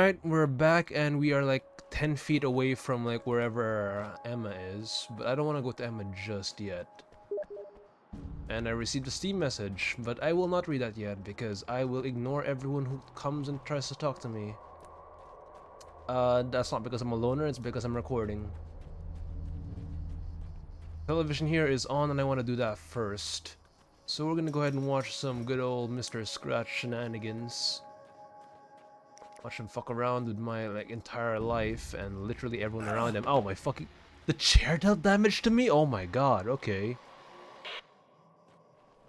Alright, we're back and we are like 10 feet away from like wherever Emma is, but I don't want to go to Emma just yet. And I received a Steam message, but I will not read that yet because I will ignore everyone who comes and tries to talk to me. That's not because I'm a loner, it's because I'm recording. Television here is on and I want to do that first. So we're gonna go ahead and watch some good old Mr. Scratch shenanigans. Watch him fuck around with my like entire life and literally everyone around him. Oh my fucking... The chair dealt damage to me? Oh my god, okay.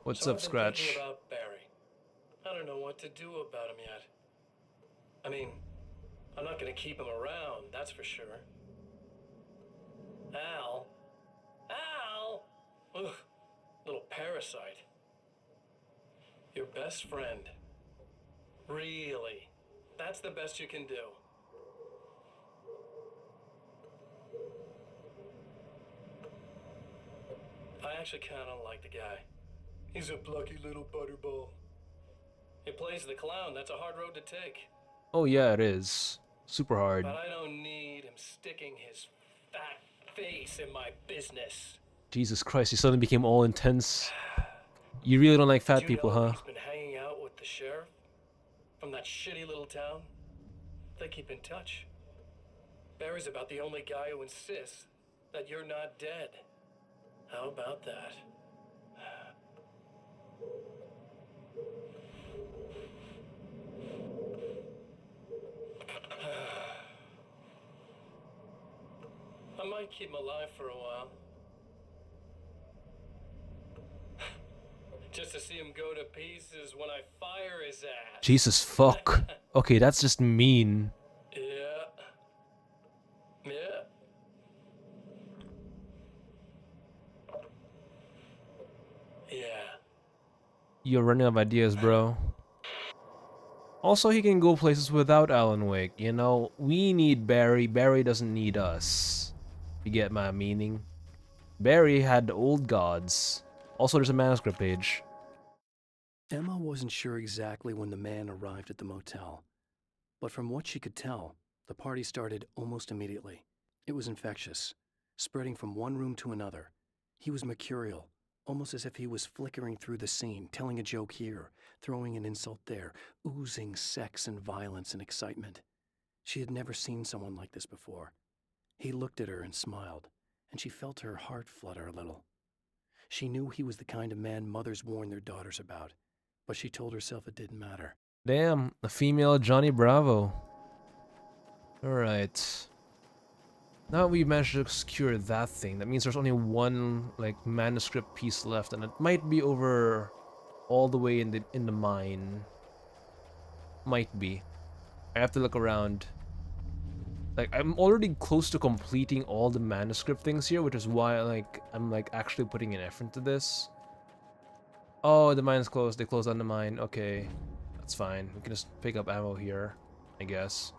What's So up, I've been thinking Scratch? about Barry. I don't know what to do about him yet. I mean, I'm not gonna keep him around, that's for sure. Al? Al? Ugh, little parasite. Your best friend. Really? That's the best you can do. I actually kinda like the guy. He's a plucky little butterball. He plays the clown, that's a hard road to take. Oh yeah, it is. Super hard. But I don't need him sticking his fat face in my business. Jesus Christ, he suddenly became all intense. You really don't like Did fat you people, know huh? he's been hanging out with the sheriff from that shitty little town? They keep in touch. Barry's about the only guy who insists that you're not dead. How about that? I might keep him alive for a while. Just to see him go to pieces when I fire his ass. Jesus fuck. Okay, that's just mean. Yeah. Yeah. Yeah. You're running out of ideas, bro. Also, he can go places without Alan Wake, you know? We need Barry, Barry doesn't need us. You get my meaning? Barry had the old gods. Also, there's a manuscript page. Emma wasn't sure exactly when the man arrived at the motel, but from what she could tell, the party started almost immediately. It was infectious, spreading from one room to another. He was mercurial, almost as if he was flickering through the scene, telling a joke here, throwing an insult there, oozing sex and violence and excitement. She had never seen someone like this before. He looked at her and smiled, and she felt her heart flutter a little. She knew he was the kind of man mothers warn their daughters about, but she told herself it didn't matter. Damn, a female Johnny Bravo. Alright. Now that we've managed to secure that thing, that means there's only one, like, manuscript piece left, and it might be over all the way in the mine. Might be. I have to look around. Like, I'm already close to completing all the manuscript things here, which is why, like, I'm, like, actually putting an effort into this. Oh, the mine's closed. They closed on the mine. Okay. That's fine. We can just pick up ammo here, I guess.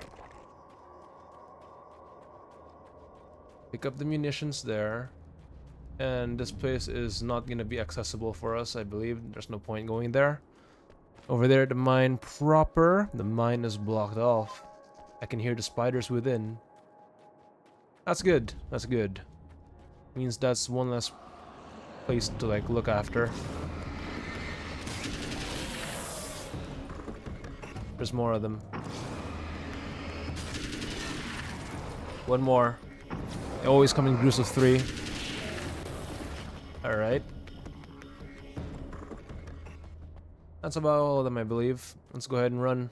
Pick up the munitions there. And this place is not going to be accessible for us, I believe. There's no point going there. Over there at the mine proper, the mine is blocked off. I can hear the spiders within. That's good. That's good. Means that's one less place to, like, look after. There's more of them. One more. They always come in groups of 3. Alright. That's about all of them, I believe. Let's go ahead and run.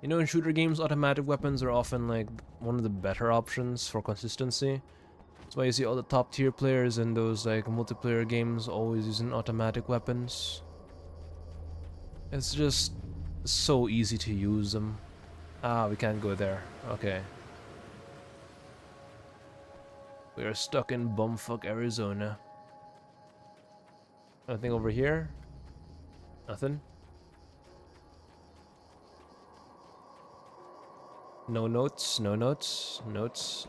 You know, in shooter games, automatic weapons are often, like, one of the better options for consistency. That's why you see all the top tier players in those, like, multiplayer games always using automatic weapons. It's just so easy to use them. Ah, we can't go there. Okay. We are stuck in bumfuck Arizona. Nothing over here? Nothing? No notes, no notes, notes.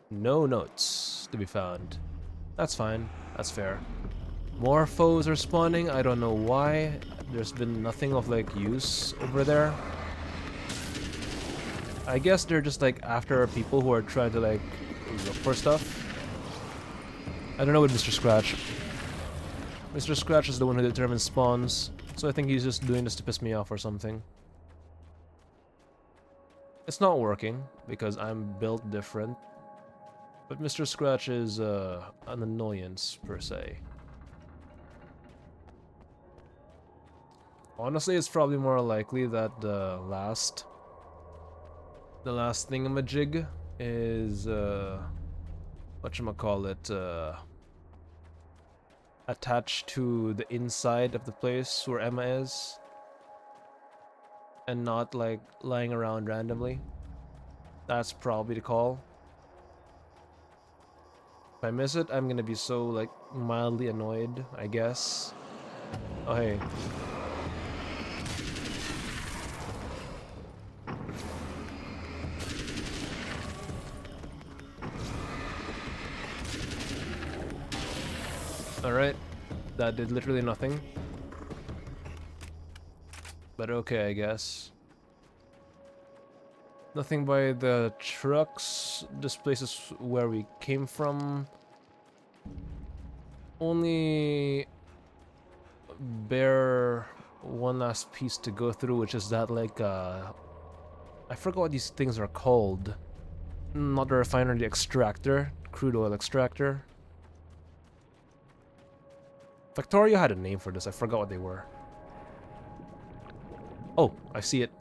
No notes to be found. That's fine. That's fair. More foes are spawning. I don't know why. There's been nothing of like use over there. I guess they're just like after people who are trying to like look for stuff. I don't know with Mr. Scratch. Mr. Scratch is the one who determines spawns, so I think he's just doing this to piss me off or something. It's not working because I'm built different, but Mr. Scratch is an annoyance per se. Honestly, it's probably more likely that the last thingamajig is whatchamacallit, attached to the inside of the place where Emma is, and not like lying around randomly. That's probably the call. If I miss it, I'm gonna be so like mildly annoyed, I guess. Oh hey. Alright, that did literally nothing. But okay, I guess. Nothing by the trucks. This place is where we came from. Only bare one last piece to go through, which is that like I forgot what these things are called. Not the refinery, the extractor, crude oil extractor. Factorio had a name for this, I forgot what they were. Oh, I see it.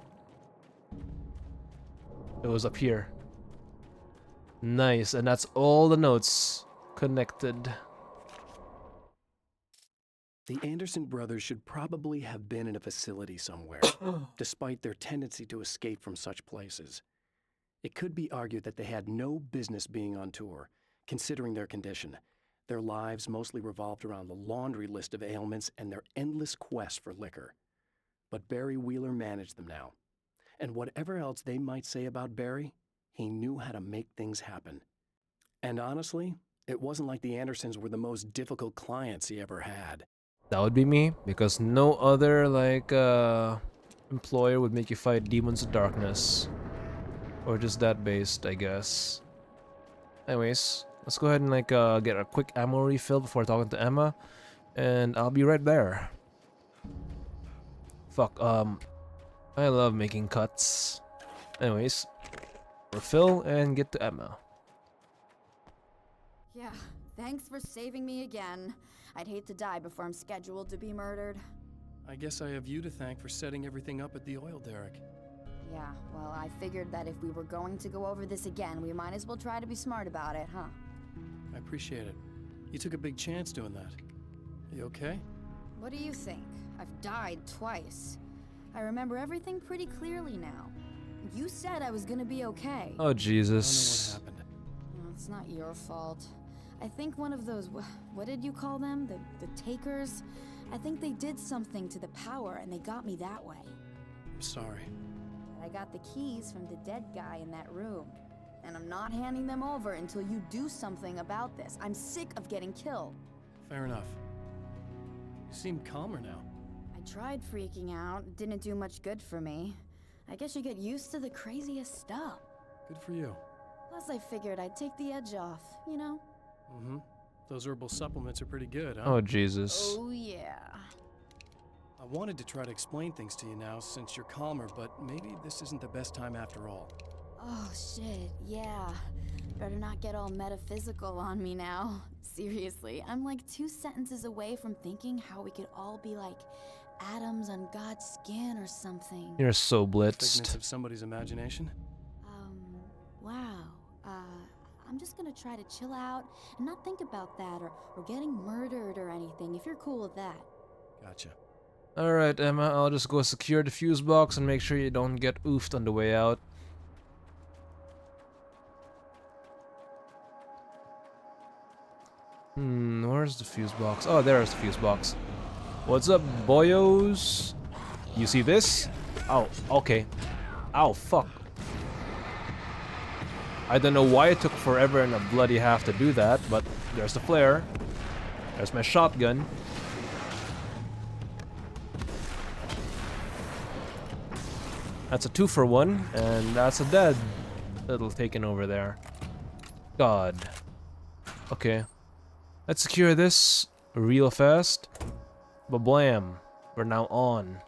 It was up here. Nice, and that's all the notes connected. The Anderson brothers should probably have been in a facility somewhere, despite their tendency to escape from such places. It could be argued that they had no business being on tour, considering their condition. Their lives mostly revolved around the laundry list of ailments and their endless quest for liquor. But Barry Wheeler managed them now. And whatever else they might say about Barry, he knew how to make things happen. And honestly, it wasn't like the Andersons were the most difficult clients he ever had. That would be me, because no other like employer would make you fight demons of darkness. Or just that based, I guess. Anyways, let's go ahead and like get a quick ammo refill before talking to Emma, and I'll be right there. Fuck, I love making cuts. Anyways, refill and get to Emma. Yeah, thanks for saving me again. I'd hate to die before I'm scheduled to be murdered. I guess I have you to thank for setting everything up at the oil derrick. Yeah, well, I figured that if we were going to go over this again, we might as well try to be smart about it, huh? I appreciate it. You took a big chance doing that. You okay? What do you think? I've died twice. I remember everything pretty clearly now. You said I was gonna be okay. Oh Jesus. I don't know what happened. No, it's not your fault. I think one of those, what did you call them? The takers? I think they did something to the power and they got me that way. I'm sorry. But I got the keys from the dead guy in that room. And I'm not handing them over until you do something about this. I'm sick of getting killed. Fair enough. You seem calmer now. I tried freaking out. It didn't do much good for me. I guess you get used to the craziest stuff. Good for you. Plus I figured I'd take the edge off, you know? Mm-hmm. Those herbal supplements are pretty good, huh? Oh Jesus. Oh yeah. I wanted to try to explain things to you now since you're calmer, but maybe this isn't the best time after all. Oh shit, yeah. Better not get all metaphysical on me now. Seriously, I'm like 2 sentences away from thinking how we could all be like atoms on God's skin or something. You're so Figments blitzed. of somebody's imagination? Wow. I'm just gonna try to chill out and not think about that or getting murdered or anything, if you're cool with that. Gotcha. Alright, Emma, I'll just go secure the fuse box and make sure you don't get oofed on the way out. Where's the fuse box? Oh, there's the fuse box. What's up, boyos? You see this? Oh, okay. Ow, fuck. I don't know why it took forever and a bloody half to do that, but there's the flare. There's my shotgun. That's a 2-for-1, and that's a dead little taken over there. God. Okay. Let's secure this real fast. Ba-blam. We're now on.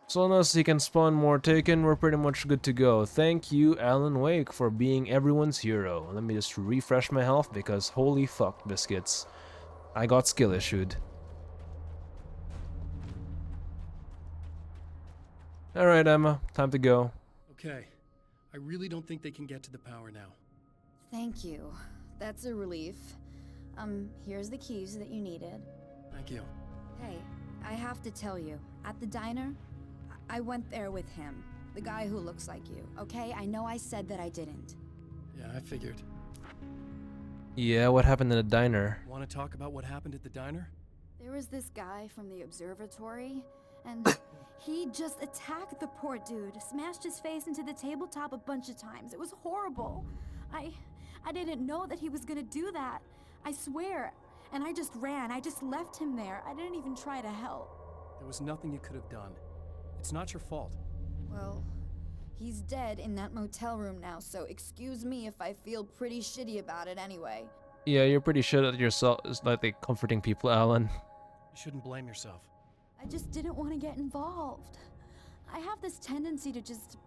So unless he can spawn more taken, we're pretty much good to go. Thank you, Alan Wake, for being everyone's hero. Let me just refresh my health because holy fuck, biscuits. I got skill issued. Alright, Emma. Time to go. Okay. I really don't think they can get to the power now. Thank you. That's a relief. Here's the keys that you needed. Thank you. Hey, I have to tell you, at the diner, I went there with him. The guy who looks like you, okay? I know I said that I didn't. Yeah, I figured. Yeah, what happened in the diner? Want to talk about what happened at the diner? There was this guy from the observatory, and he just attacked the poor dude, smashed his face into the tabletop a bunch of times. It was horrible. I didn't know that he was gonna do that. I swear. And I just ran. I just left him there. I didn't even try to help. There was nothing you could have done. It's not your fault. Well, he's dead in that motel room now, so excuse me if I feel pretty shitty about it anyway. Yeah, you're pretty shit at yourself. It's like comforting people, Alan. You shouldn't blame yourself. I just didn't want to get involved. I have this tendency to just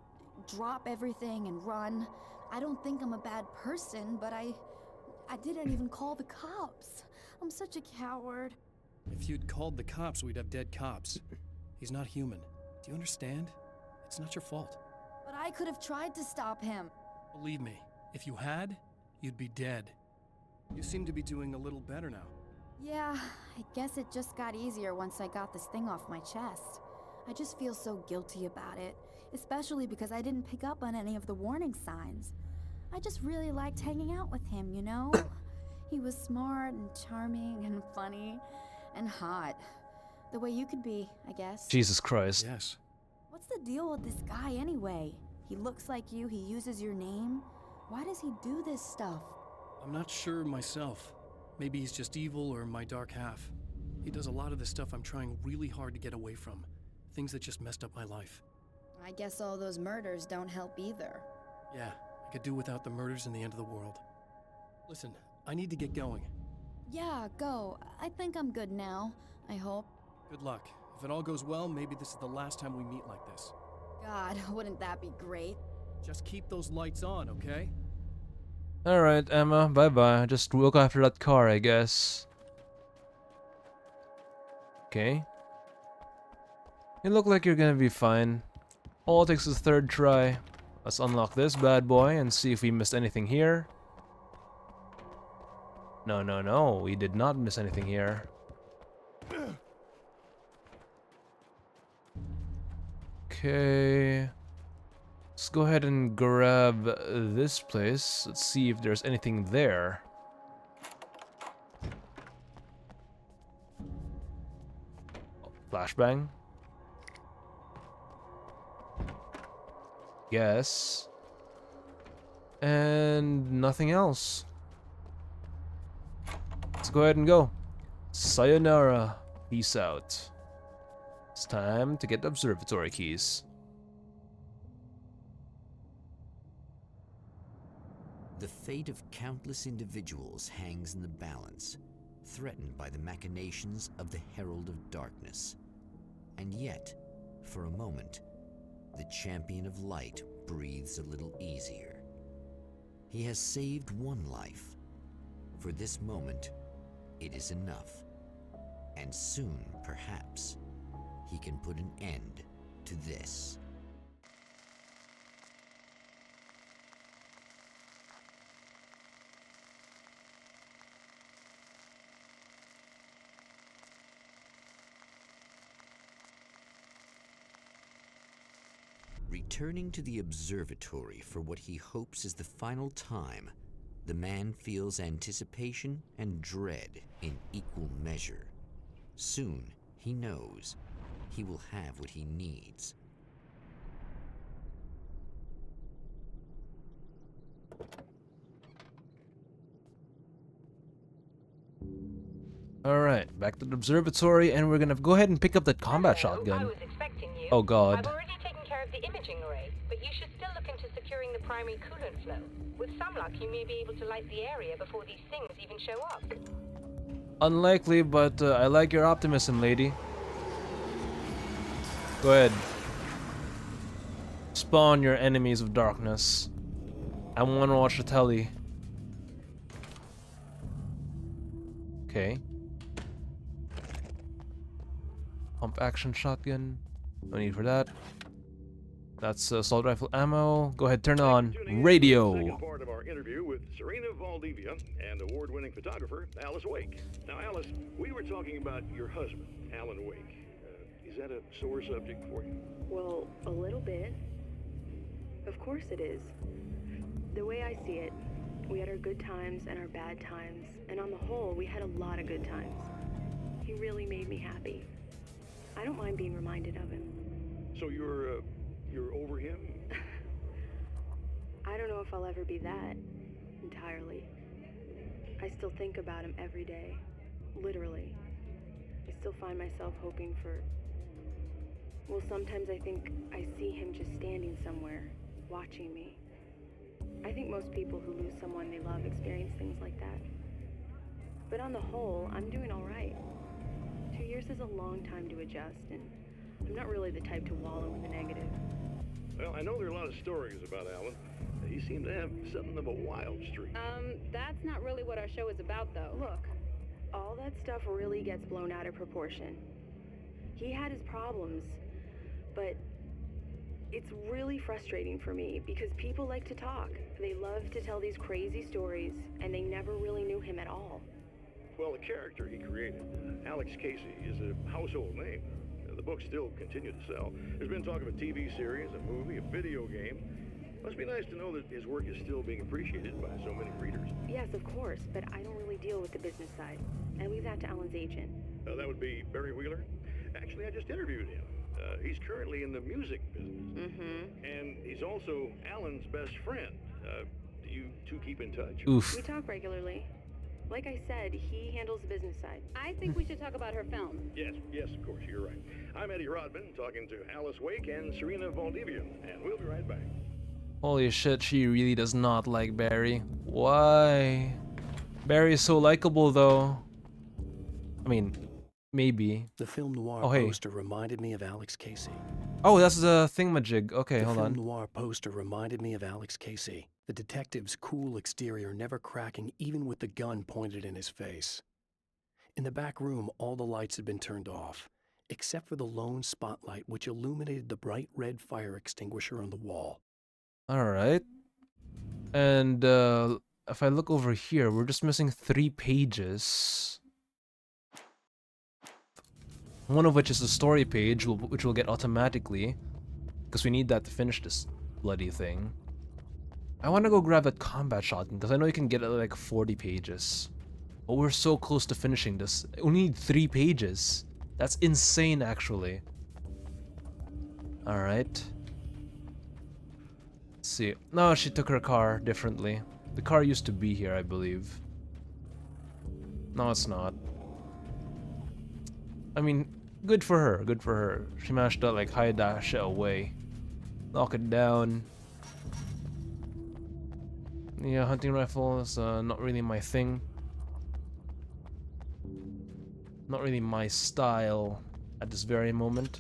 drop everything and run. I don't think I'm a bad person, but I didn't even call the cops. I'm such a coward. If you'd called the cops, we'd have dead cops. He's not human. Do you understand? It's not your fault. But I could have tried to stop him. Believe me, if you had, you'd be dead. You seem to be doing a little better now. Yeah, I guess it just got easier once I got this thing off my chest. I just feel so guilty about it, especially because I didn't pick up on any of the warning signs. I just really liked hanging out with him, you know? He was smart and charming and funny and hot. The way you could be, I guess. Jesus Christ. Yes. What's the deal with this guy anyway? He looks like you, he uses your name. Why does he do this stuff? I'm not sure myself. Maybe he's just evil or my dark half. He does a lot of the stuff I'm trying really hard to get away from. Things that just messed up my life. I guess all those murders don't help either. Yeah, I could do without the murders and the end of the world. Listen, I need to get going. Yeah, go. I think I'm good now. I hope. Good luck. If it all goes well, maybe this is the last time we meet like this. God, wouldn't that be great? Just keep those lights on, okay? Alright, Emma, bye-bye. Just look after that car, I guess. Okay. You look like you're gonna be fine. All it takes is a third try. Let's unlock this bad boy and see if we missed anything here. No, no, no. We did not miss anything here. Okay. Let's go ahead and grab this place. Let's see if there's anything there. Flashbang. Yes. And nothing else. Let's go ahead and go. Sayonara. Peace out. It's time to get the observatory keys. The fate of countless individuals hangs in the balance, threatened by the machinations of the Herald of Darkness. And yet, for a moment, the Champion of Light breathes a little easier. He has saved one life. For this moment, it is enough. And soon, perhaps, he can put an end to this. Returning to the observatory for what he hopes is the final time, the man feels anticipation and dread in equal measure. Soon, he knows, he will have what he needs. Alright, back to the observatory, and we're gonna go ahead and pick up that combat Hello, I shotgun. was expecting you. Oh I've god. already taken care of the imaging array, but you should still look into securing the primary coolant flow. With some luck, you may be able to light the area before these things even show up. Unlikely, but I like your optimism, lady. Go ahead. Spawn your enemies of darkness. I wanna watch the telly. Okay. Pump action shotgun. No need for that. That's assault rifle ammo. Go ahead, turn it on. Radio. Second part of our interview with Serena Valdivia and award-winning photographer Alice Wake. Now, Alice, we were talking about your husband, Alan Wake. Is that a sore subject for you? Well, a little bit. Of course it is. The way I see it, we had our good times and our bad times, and on the whole, we had a lot of good times. He really made me happy. I don't mind being reminded of him. So you're over him? I don't know if I'll ever be that, entirely. I still think about him every day, literally. I still find myself hoping for... Well, sometimes I think I see him just standing somewhere, watching me. I think most people who lose someone they love experience things like that. But on the whole, I'm doing all right. 2 years is a long time to adjust, and I'm not really the type to wallow in the negative. Well, I know there are a lot of stories about Alan. He seemed to have something of a wild streak. That's not really what our show is about, though. Look, all that stuff really gets blown out of proportion. He had his problems, but it's really frustrating for me because people like to talk. They love to tell these crazy stories, and they never really knew him at all. Well, the character he created, Alex Casey, is a household name. The books still continue to sell. There's been talk of a TV series, a movie, a video game. Must be nice to know that his work is still being appreciated by so many readers. Yes, of course, but I don't really deal with the business side. I leave that to Alan's agent. That would be Barry Wheeler. Actually, I just interviewed him. He's currently in the music business. Mm-hmm. And he's also Alan's best friend. Do you two keep in touch? Oof. We talk regularly. Like I said, he handles the business side. I think we should talk about her film. Yes, of course, you're right. I'm Eddie Rodman, talking to Alice Wake and Serena Valdivia, and we'll be right back. Holy shit, she really does not like Barry. Why? Barry is so likable though. I mean, maybe. The film noir Oh, hey. poster reminded me of Alex Casey. Oh, that's the thingamajig. Okay, The hold film on. noir poster reminded me of Alex Casey. The detective's cool exterior never cracking even with the gun pointed in his face. In the back room, all the lights had been turned off, except for the lone spotlight which illuminated the bright red fire extinguisher on the wall. Alright. And if I look over here, we're just missing 3 pages. One of which is the story page, which we'll get automatically. Because we need that to finish this bloody thing. I want to go grab that combat shotgun, because I know you can get it at like 40 pages. But we're so close to finishing this. We need 3 pages. That's insane, actually. Alright. Let's see. No, she took her car differently. The car used to be here, I believe. No, it's not. I mean, good for her, good for her. She managed to like hide that shit away. Knock it down. Yeah, hunting rifle is not really my thing. Not really my style at this very moment.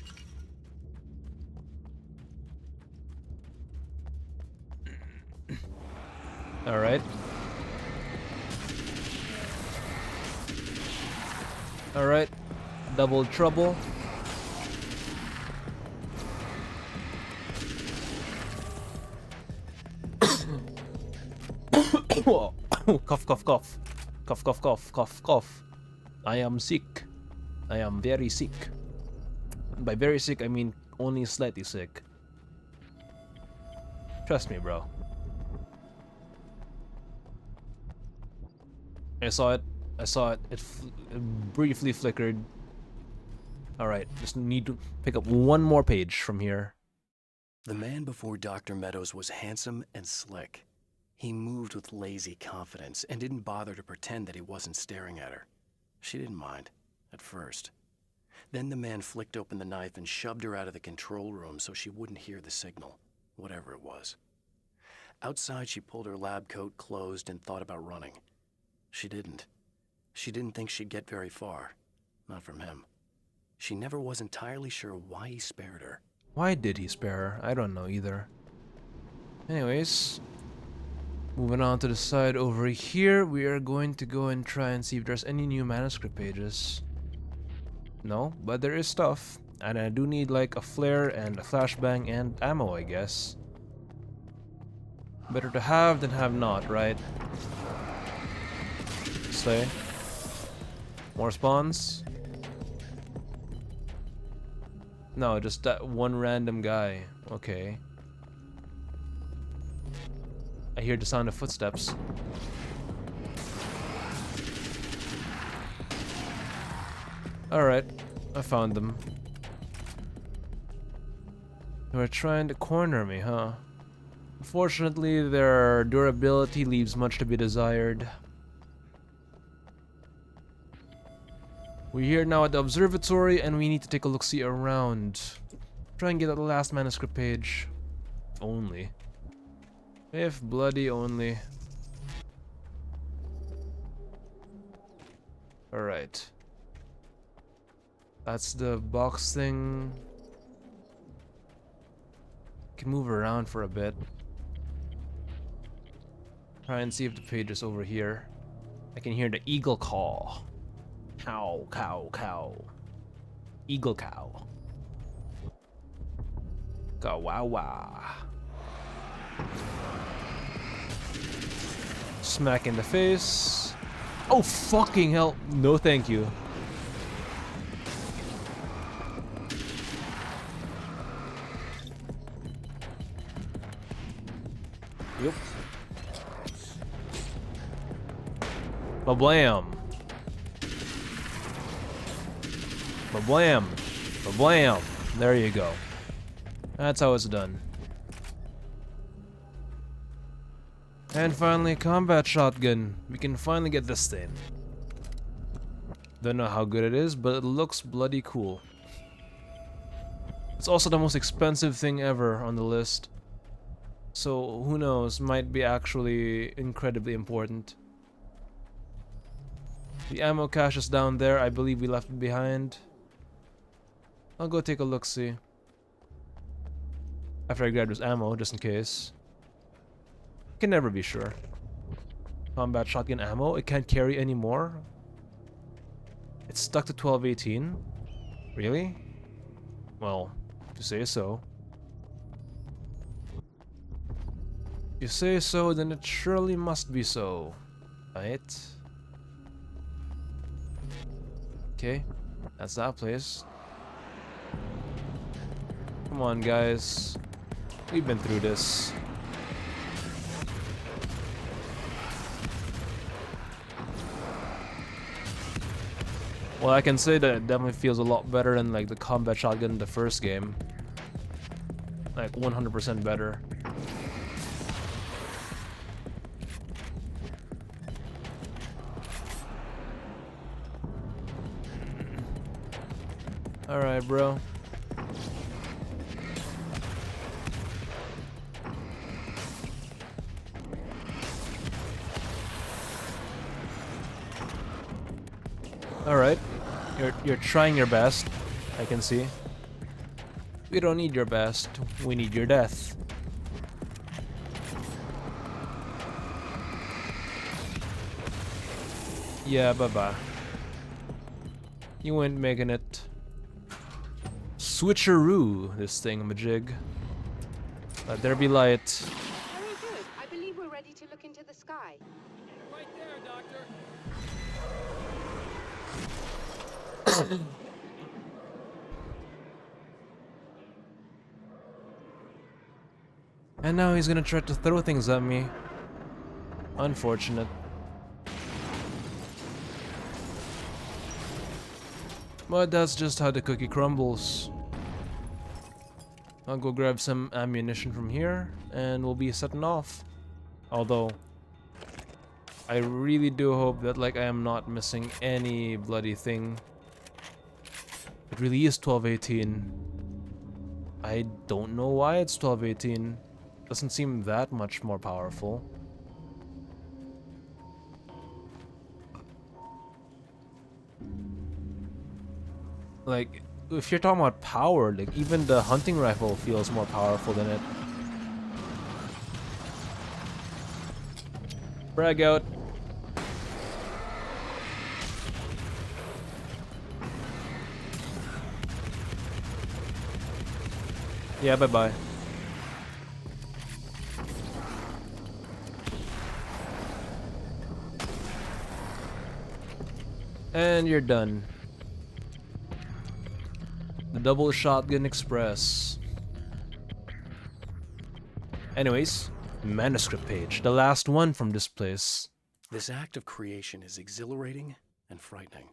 Alright. Alright. Double trouble. Cough, cough, cough. Cough, cough, cough, cough, cough. I am sick. I am very sick. By very sick, I mean only slightly sick. Trust me, bro. I saw it. I saw it. It briefly flickered. Alright, just need to pick up one more page from here. The man before Dr. Meadows was handsome and slick. He moved with lazy confidence and didn't bother to pretend that he wasn't staring at her. She didn't mind, at first. Then the man flicked open the knife and shoved her out of the control room so she wouldn't hear the signal, whatever it was. Outside, she pulled her lab coat closed and thought about running. She didn't. She didn't think she'd get very far. Not from him. She never was entirely sure why he spared her. Why did he spare her? I don't know either. Anyways, moving on to the side over here, we are going to go and try and see if there's any new manuscript pages. No, but there is stuff. And I do need like a flare and a flashbang and ammo, I guess. Better to have than have not, right? Slay. More spawns? No, just that one random guy. Okay. I hear the sound of footsteps. Alright, I found them. They were trying to corner me, huh? Unfortunately, their durability leaves much to be desired. We're here now at the observatory and we need to take a look-see around. Try and get the last manuscript page. If only. If bloody only. Alright. That's the box thing. Can move around for a bit. Try and see if the page is over here. I can hear the eagle call. Cow, cow, cow. Eagle cow. Kawawa. Smack in the face. Oh fucking hell. No thank you. Yep. Ba-blam. Ba-blam. Ba-blam. There you go. That's how it's done. And finally, combat shotgun. We can finally get this thing. Don't know how good it is, but it looks bloody cool. It's also the most expensive thing ever on the list. So, who knows, might be actually incredibly important. The ammo cache is down there. I believe we left it behind. I'll go take a look-see. After I grab this ammo, just in case. Can never be sure. Combat shotgun ammo? It can't carry anymore? It's stuck to 1218? Really? Well, if you say so. If you say so, then it surely must be so. Right? Okay, that's that place. Come on, guys. We've been through this. Well, I can say that it definitely feels a lot better than like the combat shotgun in the first game. Like 100% better. Alright, bro. Alright. You're trying your best, I can see. We don't need your best, we need your death. Yeah, bye-bye. You ain't making it. Switcheroo, this thingamajig. Let there be light. Very good. I believe we're ready to look into the sky. Right there, Doctor. And now he's gonna try to throw things at me. Unfortunate. But that's just how the cookie crumbles. I'll go grab some ammunition from here, and we'll be setting off. Although, I really do hope that like I am not missing any bloody thing. It really is 1218. I don't know why it's 1218. Doesn't seem that much more powerful. Like, if you're talking about power, like even the hunting rifle feels more powerful than it. Brag out. Yeah, bye-bye. And you're done. The double shotgun express. Anyways, manuscript page, the last one from this place. This act of creation is exhilarating and frightening.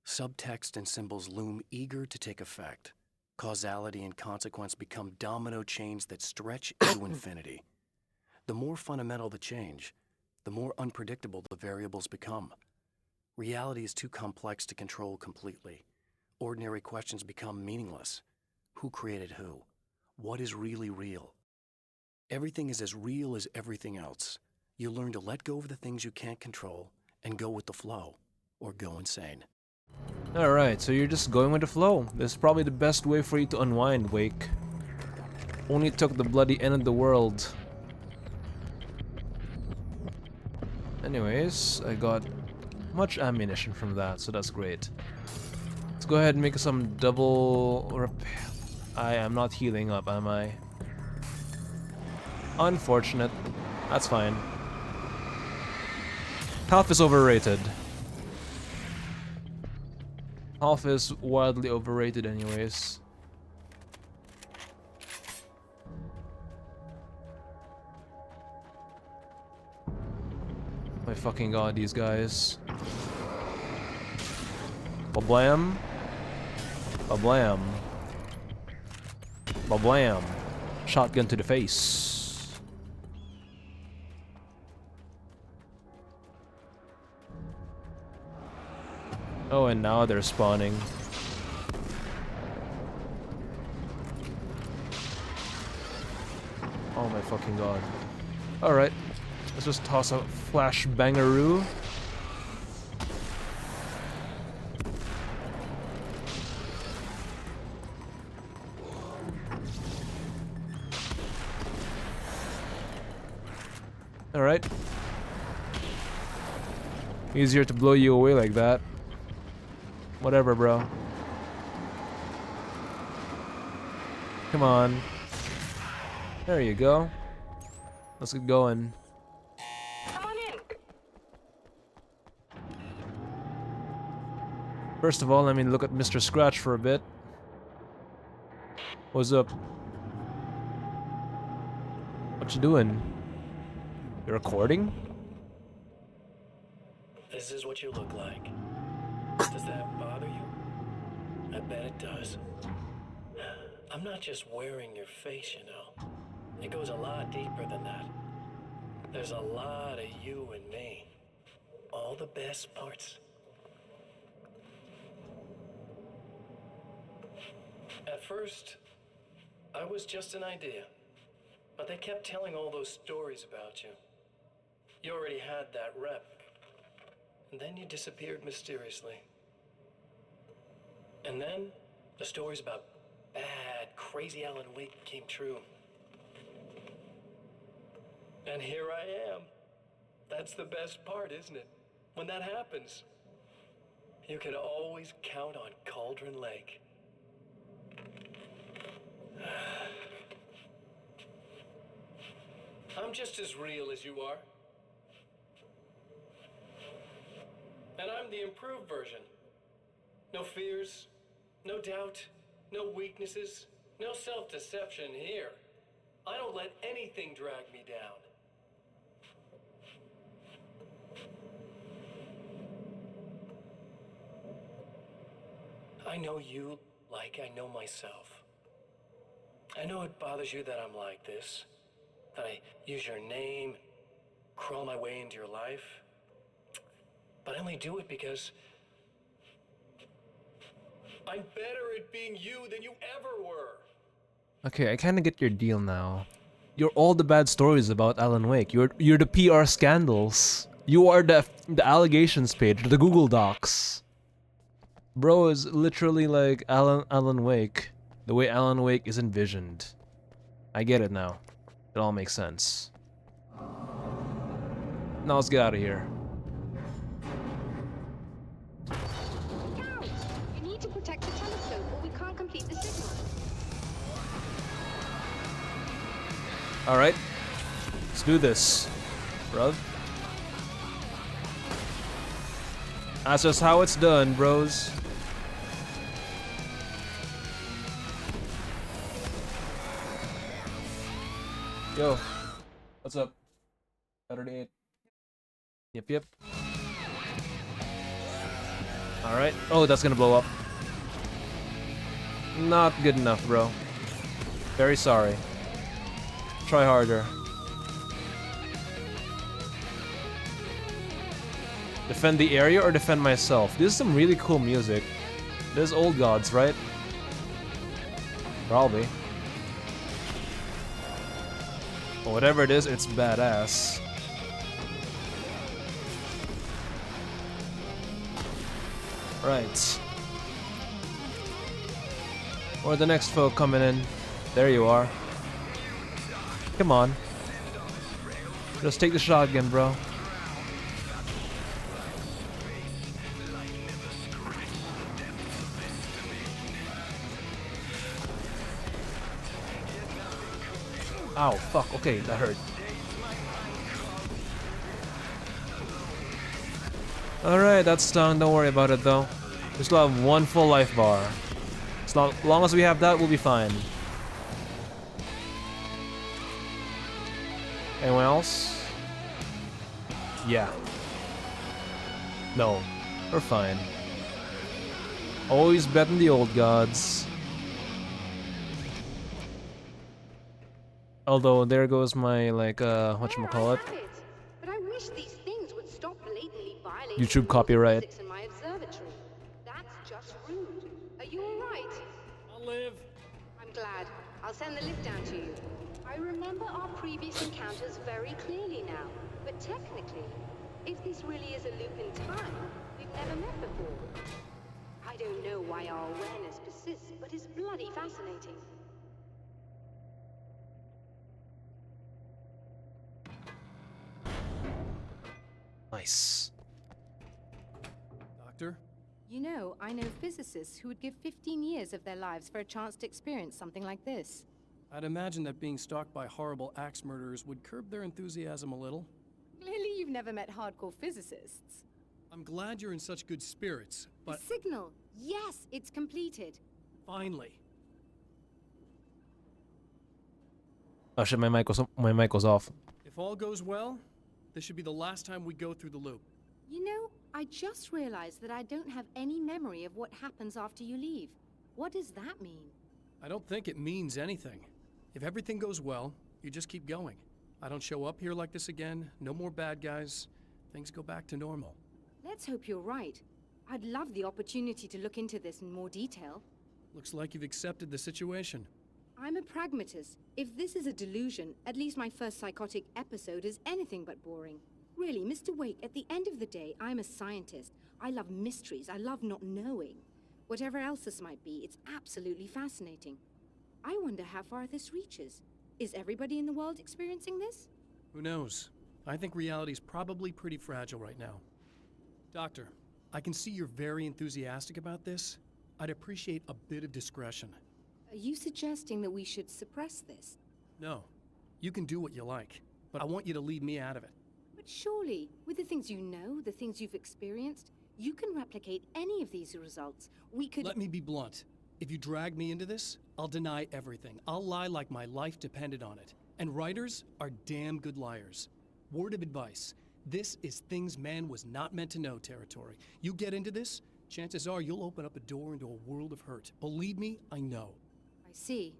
Subtext and symbols loom eager to take effect. Causality and consequence become domino chains that stretch into infinity. The more fundamental the change, the more unpredictable the variables become. Reality is too complex to control completely. Ordinary questions become meaningless. Who created who? What is really real? Everything is as real as everything else. You learn to let go of the things you can't control and go with the flow, or go insane. Alright, so you're just going with the flow. This is probably the best way for you to unwind, Wake. Only took the bloody end of the world. Anyways, I got much ammunition from that, so that's great. Let's go ahead and make some double repair. I am not healing up, am I? Unfortunate. That's fine. Health is overrated. Health is wildly overrated anyways. My fucking god, these guys. Ba-blam. Ba-blam. Ba-blam. Shotgun to the face. Oh, and now they're spawning. Oh my fucking god. Alright. Let's just toss a flash bangaroo. Alright. Easier to blow you away like that. Whatever, bro. Come on. There you go. Let's get going. Come on in. First of all, let me look at Mr. Scratch for a bit. What's up? What you doing? You recording? This is what you look like. Does that bother you? I bet it does. I'm not just wearing your face, you know. It goes a lot deeper than that. There's a lot of you and me. All the best parts. At first, I was just an idea. But they kept telling all those stories about you. You already had that rep. And then you disappeared mysteriously. And then, the stories about bad, crazy Alan Wake came true. And here I am. That's the best part, isn't it? When that happens, you can always count on Cauldron Lake. I'm just as real as you are. And I'm the improved version. No fears, no doubt, no weaknesses, no self-deception here. I don't let anything drag me down. I know you like I know myself. I know it bothers you that I'm like this, that I use your name, crawl my way into your life. But I only do it because I'm better at being you than you ever were. Okay, I kind of get your deal now. You're all the bad stories about Alan Wake. You're the PR scandals. You are the allegations page, the Google Docs. Bro is literally like Alan Wake, the way Alan Wake is envisioned. I get it now. It all makes sense. Now let's get out of here. Scout! You need to protect the telescope or we can't complete the signal. Alright. Let's do this, bruv. That's just how it's done, bros. Yo, what's up? Saturday 8. Yep. Alright. Oh, that's gonna blow up. Not good enough, bro. Very sorry. Try harder. Defend the area or defend myself? This is some really cool music. This is Old Gods, right? Probably. But whatever it is, it's badass. Right. Or the next foe coming in. There you are. Come on. Just take the shotgun, bro. Ow, fuck, okay, that hurt. Alright, that's done, don't worry about it though. We still have one full life bar. As long as we have that, we'll be fine. Anyone else? Yeah. No, we're fine. Always betting the old gods. Although there goes my whatchamacallit. But I wish these things would stop blatantly violating YouTube copyright. physics in my observatory. That's just rude. Are you alright? I'll live. I'm glad. I'll send the lift down to you. I remember our previous encounters very clearly now. But technically, if this really is a loop in time, we've never met before. I don't know why our awareness persists, but it's bloody fascinating. Nice. Doctor? You know, I know physicists who would give 15 years of their lives for a chance to experience something like this. I'd imagine that being stalked by horrible axe murderers would curb their enthusiasm a little. Clearly you've never met hardcore physicists. I'm glad you're in such good spirits, but The signal! Yes, it's completed. finally. Oh shit, my mic was off. If all goes well, this should be the last time we go through the loop. You know, I just realized that I don't have any memory of what happens after you leave. What does that mean? I don't think it means anything. If everything goes well, you just keep going. I don't show up here like this again, no more bad guys. Things go back to normal. Let's hope you're right. I'd love the opportunity to look into this in more detail. Looks like you've accepted the situation. I'm a pragmatist. If this is a delusion, at least my first psychotic episode is anything but boring. Really, Mr. Wake, at the end of the day, I'm a scientist. I love mysteries. I love not knowing. Whatever else this might be, it's absolutely fascinating. I wonder how far this reaches. Is everybody in the world experiencing this? Who knows? I think reality's probably pretty fragile right now. Doctor, I can see you're very enthusiastic about this. I'd appreciate a bit of discretion. Are you suggesting that we should suppress this? No, you can do what you like, but I want you to leave me out of it. But surely, with the things you know, the things you've experienced, you can replicate any of these results. We could— Let me be blunt. If you drag me into this, I'll deny everything. I'll lie like my life depended on it. And writers are damn good liars. Word of advice. This is things man was not meant to know territory. You get into this, chances are you'll open up a door into a world of hurt. Believe me, I know. I see.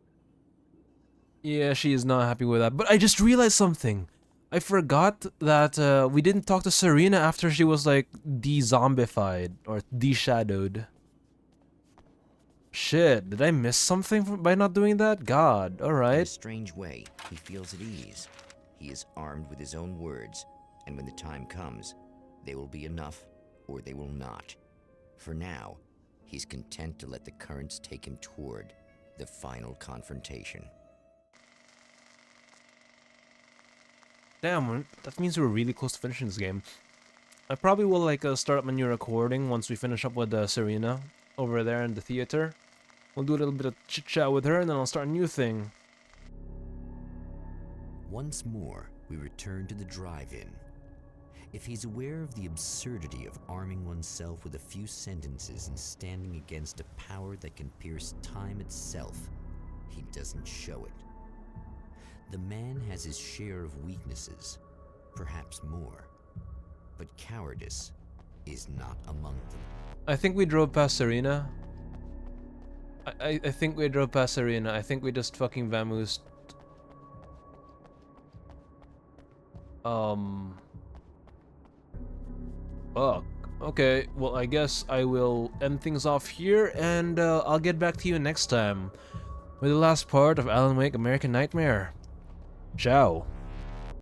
Yeah, she is not happy with that. But I just realized something. I forgot that we didn't talk to Serena after she was like de-zombified or de-shadowed. Shit, did I miss something by not doing that? God, In a alright. strange way, he feels at ease. He is armed with his own words, and when the time comes, they will be enough or they will not. For now, he's content to let the currents take him toward the final confrontation. Damn, that means we're really close to finishing this game. I probably will like start up a new recording once we finish up with Serena over there in the theater. We'll do a little bit of chit chat with her and then I'll start a new thing. Once more, we return to the drive-in. If he's aware of the absurdity of arming oneself with a few sentences and standing against a power that can pierce time itself, he doesn't show it. The man has his share of weaknesses, perhaps more, but cowardice is not among them. I think we drove past Serena. I think we drove past Serena. I think we just fucking vamoosed. Fuck. Okay, well I guess I will end things off here and I'll get back to you next time with the last part of Alan Wake American Nightmare. Ciao.